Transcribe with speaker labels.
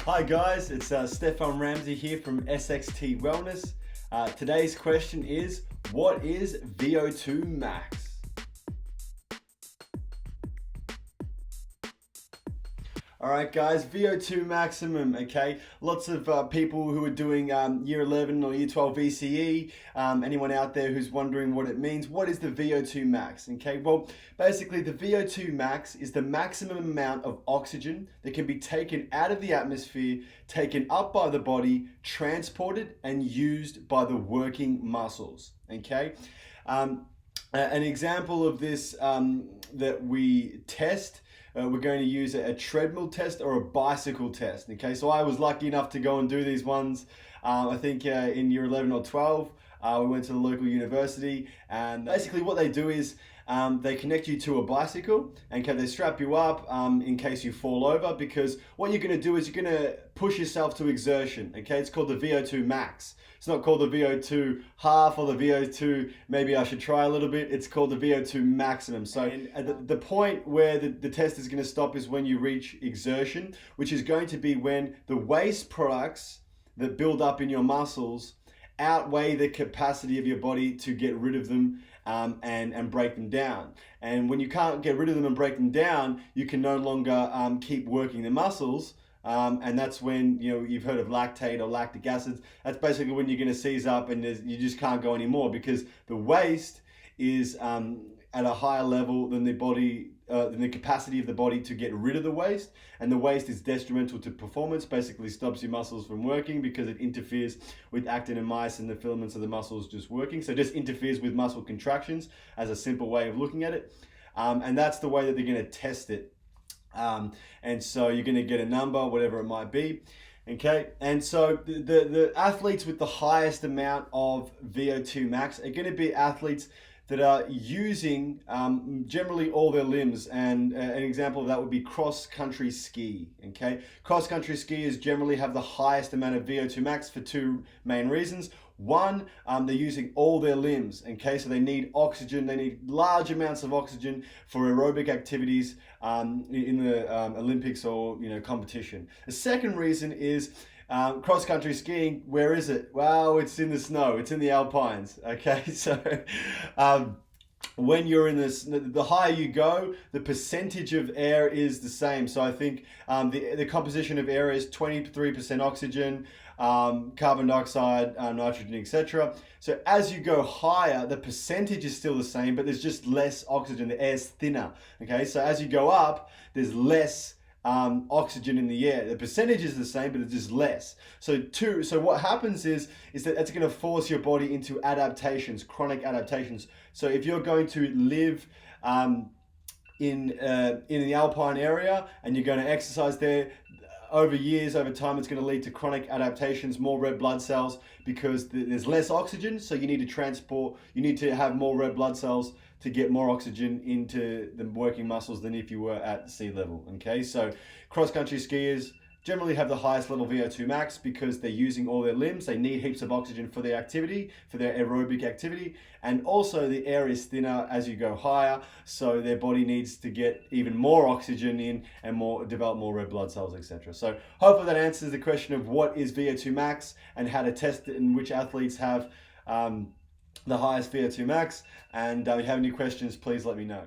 Speaker 1: Hi guys, it's Stefan here from SXT Wellness. Today's question is, what is VO2 Max? Alright guys, VO2 maximum, okay? Lots of people who are doing year 11 or year 12 VCE, anyone out there who's wondering what it means, what is the VO2 max, okay? Well, basically the VO2 max is the maximum amount of oxygen that can be taken out of the atmosphere, taken up by the body, transported and used by the working muscles, okay? An example of this that we test, we're going to use a treadmill test or a bicycle test. Okay, so I was lucky enough to go and do these ones. I think in year 11 or 12, we went to the local university, and basically what they do is they connect you to a bicycle and they strap you up in case you fall over, because what you're going to do is you're going to push yourself to exertion. Okay, it's called the VO2 max. It's not called the VO2 half or the VO2 maybe I should try a little bit. It's called the VO2 maximum. So the point where the test is going to stop is when you reach exertion, which is going to be when the waste products that build up in your muscles outweigh the capacity of your body to get rid of them and break them down. And when you can't get rid of them and break them down, you can no longer keep working the muscles. And that's when, you've heard of lactate or lactic acids. That's basically when you're going to seize up and you just can't go anymore, because the waste is at a higher level than the body, than the capacity of the body to get rid of the waste. And the waste is detrimental to performance, basically stops your muscles from working because it interferes with actin and myosin, the filaments of the muscles just working. So it just interferes with muscle contractions, as a simple way of looking at it. And that's the way that they're going to test it. And so you're going to get a number, whatever it might be. Okay, and so the athletes with the highest amount of VO2 max are going to be athletes that are using generally all their limbs, and an example of that would be cross-country ski. Okay, cross-country skiers generally have the highest amount of VO2 max for two main reasons. One, they're using all their limbs, okay? So they need oxygen, they need large amounts of oxygen for aerobic activities in the Olympics or competition. The second reason is cross-country skiing. Where is it? Well, it's in the snow, it's in the Alpines, okay? So when you're in this, the higher you go, the percentage of air is the same. So I think the composition of air is 23% oxygen, carbon dioxide, nitrogen, etc. So as you go higher, the percentage is still the same, but there's just less oxygen. The air's thinner. Okay, so as you go up, there's less oxygen in the air. The percentage is the same, but it's just less. So what happens is that it's going to force your body into adaptations, chronic adaptations. So if you're going to live in the Alpine area and you're going to exercise there, over years, over time, it's going to lead to chronic adaptations, more red blood cells, because there's less oxygen. So you need to have more red blood cells to get more oxygen into the working muscles than if you were at sea level. Okay, so cross-country skiers generally have the highest level VO2 max because they're using all their limbs. They need heaps of oxygen for their activity, for their aerobic activity. And also the air is thinner as you go higher, so their body needs to get even more oxygen in and develop more red blood cells, etc. So hopefully that answers the question of what is VO2 max and how to test it and which athletes have the highest VO2 max. And if you have any questions, please let me know.